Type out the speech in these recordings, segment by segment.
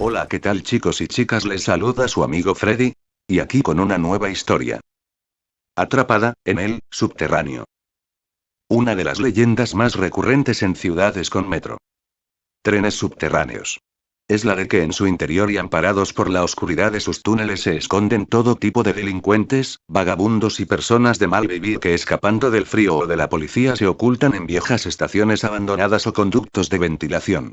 Hola, ¿qué tal chicos y chicas? Les saluda su amigo Freddy. Y aquí con una nueva historia. Atrapada, en el subterráneo. Una de las leyendas más recurrentes en ciudades con metro. Trenes subterráneos. Es la de que en su interior y amparados por la oscuridad de sus túneles se esconden todo tipo de delincuentes, vagabundos y personas de mal vivir que escapando del frío o de la policía se ocultan en viejas estaciones abandonadas o conductos de ventilación.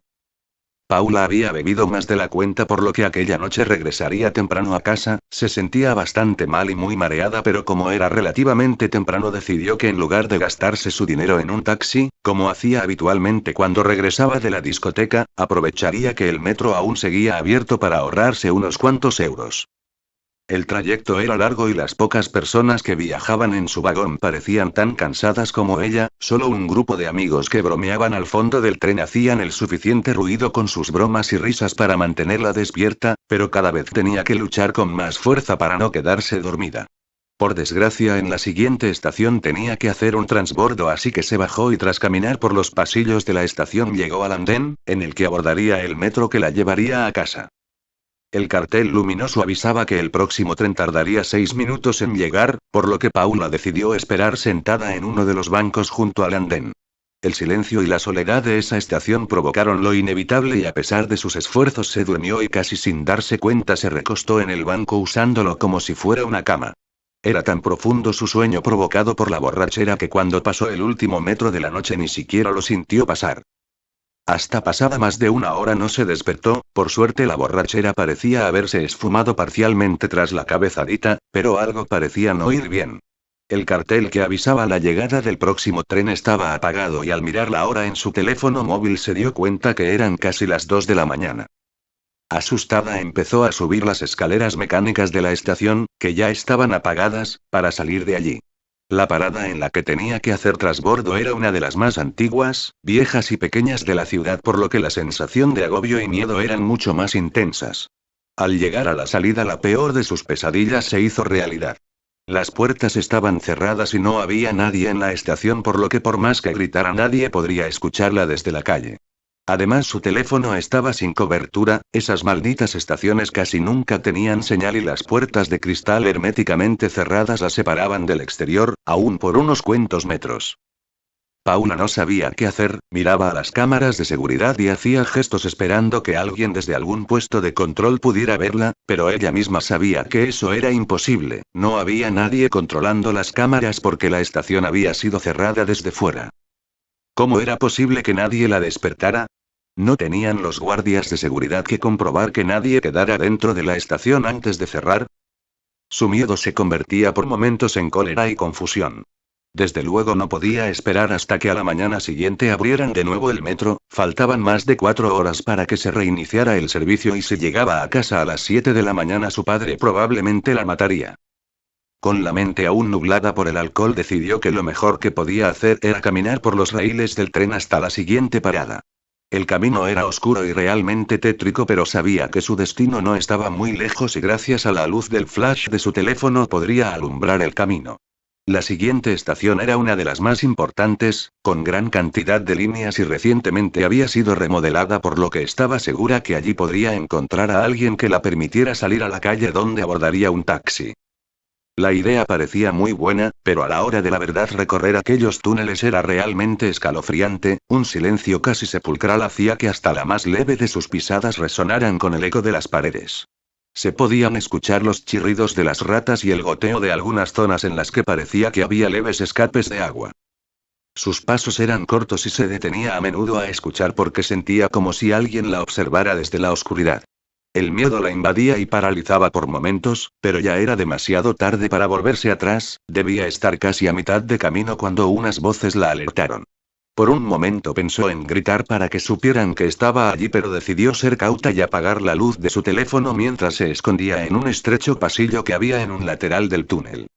Paula había bebido más de la cuenta por lo que aquella noche regresaría temprano a casa, se sentía bastante mal y muy mareada, pero como era relativamente temprano decidió que en lugar de gastarse su dinero en un taxi, como hacía habitualmente cuando regresaba de la discoteca, aprovecharía que el metro aún seguía abierto para ahorrarse unos cuantos euros. El trayecto era largo y las pocas personas que viajaban en su vagón parecían tan cansadas como ella, solo un grupo de amigos que bromeaban al fondo del tren hacían el suficiente ruido con sus bromas y risas para mantenerla despierta, pero cada vez tenía que luchar con más fuerza para no quedarse dormida. Por desgracia, en la siguiente estación tenía que hacer un transbordo, así que se bajó y tras caminar por los pasillos de la estación llegó al andén, en el que abordaría el metro que la llevaría a casa. El cartel luminoso avisaba que el próximo tren tardaría 6 minutos en llegar, por lo que Paula decidió esperar sentada en uno de los bancos junto al andén. El silencio y la soledad de esa estación provocaron lo inevitable y a pesar de sus esfuerzos se durmió y casi sin darse cuenta se recostó en el banco usándolo como si fuera una cama. Era tan profundo su sueño provocado por la borrachera que cuando pasó el último metro de la noche ni siquiera lo sintió pasar. Hasta pasada más de una hora no se despertó, por suerte la borrachera parecía haberse esfumado parcialmente tras la cabezadita, pero algo parecía no ir bien. El cartel que avisaba la llegada del próximo tren estaba apagado y al mirar la hora en su teléfono móvil se dio cuenta que eran casi las 2 de la mañana. Asustada empezó a subir las escaleras mecánicas de la estación, que ya estaban apagadas, para salir de allí. La parada en la que tenía que hacer trasbordo era una de las más antiguas, viejas y pequeñas de la ciudad, por lo que la sensación de agobio y miedo eran mucho más intensas. Al llegar a la salida, la peor de sus pesadillas se hizo realidad. Las puertas estaban cerradas y no había nadie en la estación, por lo que por más que gritara nadie podría escucharla desde la calle. Además su teléfono estaba sin cobertura, esas malditas estaciones casi nunca tenían señal y las puertas de cristal herméticamente cerradas la separaban del exterior, aún por unos cuantos metros. Paula no sabía qué hacer, miraba a las cámaras de seguridad y hacía gestos esperando que alguien desde algún puesto de control pudiera verla, pero ella misma sabía que eso era imposible, no había nadie controlando las cámaras porque la estación había sido cerrada desde fuera. ¿Cómo era posible que nadie la despertara? ¿No tenían los guardias de seguridad que comprobar que nadie quedara dentro de la estación antes de cerrar? Su miedo se convertía por momentos en cólera y confusión. Desde luego no podía esperar hasta que a la mañana siguiente abrieran de nuevo el metro, faltaban más de 4 horas para que se reiniciara el servicio y si llegaba a casa a las 7 de la mañana su padre probablemente la mataría. Con la mente aún nublada por el alcohol decidió que lo mejor que podía hacer era caminar por los raíles del tren hasta la siguiente parada. El camino era oscuro y realmente tétrico, pero sabía que su destino no estaba muy lejos y gracias a la luz del flash de su teléfono podría alumbrar el camino. La siguiente estación era una de las más importantes, con gran cantidad de líneas y recientemente había sido remodelada, por lo que estaba segura que allí podría encontrar a alguien que la permitiera salir a la calle donde abordaría un taxi. La idea parecía muy buena, pero a la hora de la verdad recorrer aquellos túneles era realmente escalofriante, un silencio casi sepulcral hacía que hasta la más leve de sus pisadas resonaran con el eco de las paredes. Se podían escuchar los chirridos de las ratas y el goteo de algunas zonas en las que parecía que había leves escapes de agua. Sus pasos eran cortos y se detenía a menudo a escuchar porque sentía como si alguien la observara desde la oscuridad. El miedo la invadía y paralizaba por momentos, pero ya era demasiado tarde para volverse atrás, debía estar casi a mitad de camino cuando unas voces la alertaron. Por un momento pensó en gritar para que supieran que estaba allí, pero decidió ser cauta y apagar la luz de su teléfono mientras se escondía en un estrecho pasillo que había en un lateral del túnel.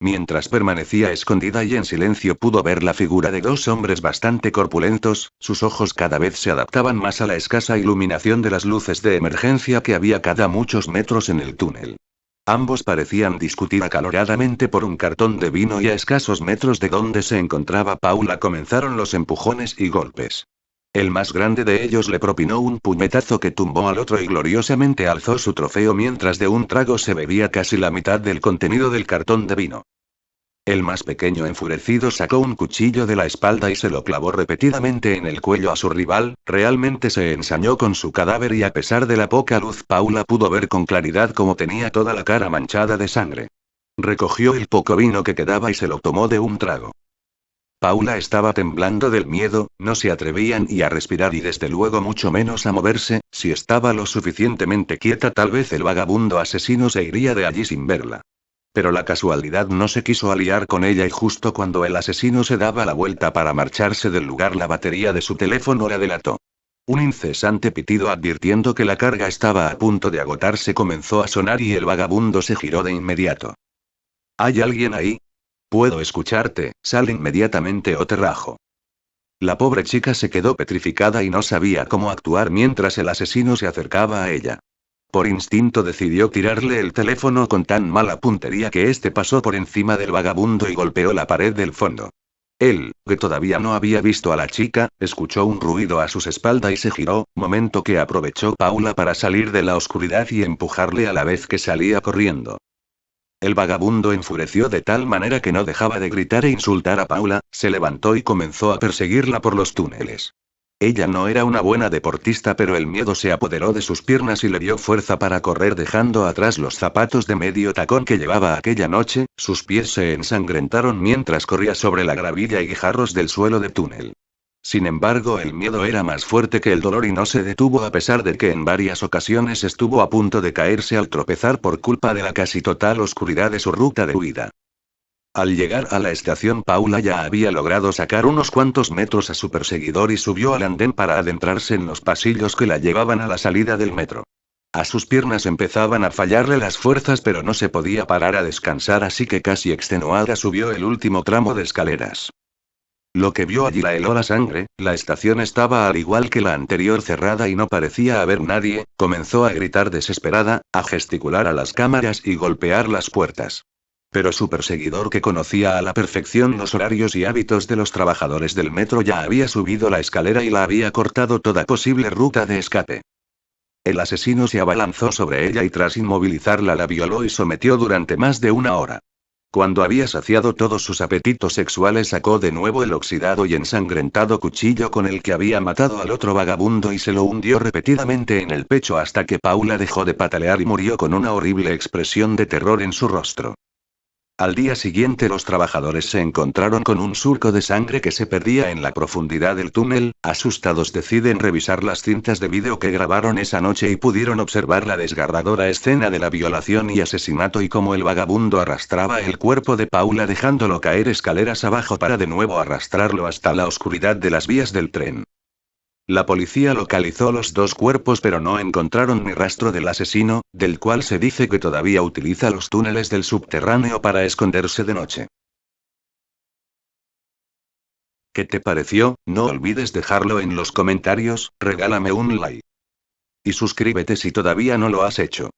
Mientras permanecía escondida y en silencio pudo ver la figura de 2 hombres bastante corpulentos, sus ojos cada vez se adaptaban más a la escasa iluminación de las luces de emergencia que había cada muchos metros en el túnel. Ambos parecían discutir acaloradamente por un cartón de vino y a escasos metros de donde se encontraba Paula comenzaron los empujones y golpes. El más grande de ellos le propinó un puñetazo que tumbó al otro y gloriosamente alzó su trofeo mientras de un trago se bebía casi la mitad del contenido del cartón de vino. El más pequeño enfurecido sacó un cuchillo de la espalda y se lo clavó repetidamente en el cuello a su rival, realmente se ensañó con su cadáver y a pesar de la poca luz Paula pudo ver con claridad cómo tenía toda la cara manchada de sangre. Recogió el poco vino que quedaba y se lo tomó de un trago. Paula estaba temblando del miedo, no se atrevía ni a respirar y desde luego mucho menos a moverse, si estaba lo suficientemente quieta tal vez el vagabundo asesino se iría de allí sin verla. Pero la casualidad no se quiso aliar con ella y justo cuando el asesino se daba la vuelta para marcharse del lugar la batería de su teléfono la delató. Un incesante pitido advirtiendo que la carga estaba a punto de agotarse comenzó a sonar y el vagabundo se giró de inmediato. ¿Hay alguien ahí? Puedo escucharte, sal inmediatamente o te rajo. La pobre chica se quedó petrificada y no sabía cómo actuar mientras el asesino se acercaba a ella. Por instinto decidió tirarle el teléfono con tan mala puntería que este pasó por encima del vagabundo y golpeó la pared del fondo. Él, que todavía no había visto a la chica, escuchó un ruido a sus espaldas y se giró, momento que aprovechó Paula para salir de la oscuridad y empujarle a la vez que salía corriendo. El vagabundo enfureció de tal manera que no dejaba de gritar e insultar a Paula, se levantó y comenzó a perseguirla por los túneles. Ella no era una buena deportista pero el miedo se apoderó de sus piernas y le dio fuerza para correr dejando atrás los zapatos de medio tacón que llevaba aquella noche, sus pies se ensangrentaron mientras corría sobre la gravilla y guijarros del suelo de túnel. Sin embargo, el miedo era más fuerte que el dolor y no se detuvo a pesar de que en varias ocasiones estuvo a punto de caerse al tropezar por culpa de la casi total oscuridad de su ruta de huida. Al llegar a la estación Paula ya había logrado sacar unos cuantos metros a su perseguidor y subió al andén para adentrarse en los pasillos que la llevaban a la salida del metro. A sus piernas empezaban a fallarle las fuerzas pero no se podía parar a descansar así que casi extenuada subió el último tramo de escaleras. Lo que vio allí la heló a sangre, la estación estaba al igual que la anterior cerrada y no parecía haber nadie, comenzó a gritar desesperada, a gesticular a las cámaras y golpear las puertas. Pero su perseguidor que conocía a la perfección los horarios y hábitos de los trabajadores del metro ya había subido la escalera y la había cortado toda posible ruta de escape. El asesino se abalanzó sobre ella y tras inmovilizarla la violó y sometió durante más de una hora. Cuando había saciado todos sus apetitos sexuales sacó de nuevo el oxidado y ensangrentado cuchillo con el que había matado al otro vagabundo y se lo hundió repetidamente en el pecho hasta que Paula dejó de patalear y murió con una horrible expresión de terror en su rostro. Al día siguiente los trabajadores se encontraron con un surco de sangre que se perdía en la profundidad del túnel, asustados deciden revisar las cintas de vídeo que grabaron esa noche y pudieron observar la desgarradora escena de la violación y asesinato y cómo el vagabundo arrastraba el cuerpo de Paula dejándolo caer escaleras abajo para de nuevo arrastrarlo hasta la oscuridad de las vías del tren. La policía localizó los dos cuerpos pero no encontraron ni rastro del asesino, del cual se dice que todavía utiliza los túneles del subterráneo para esconderse de noche. ¿Qué te pareció? No olvides dejarlo en los comentarios, regálame un like. Y suscríbete si todavía no lo has hecho.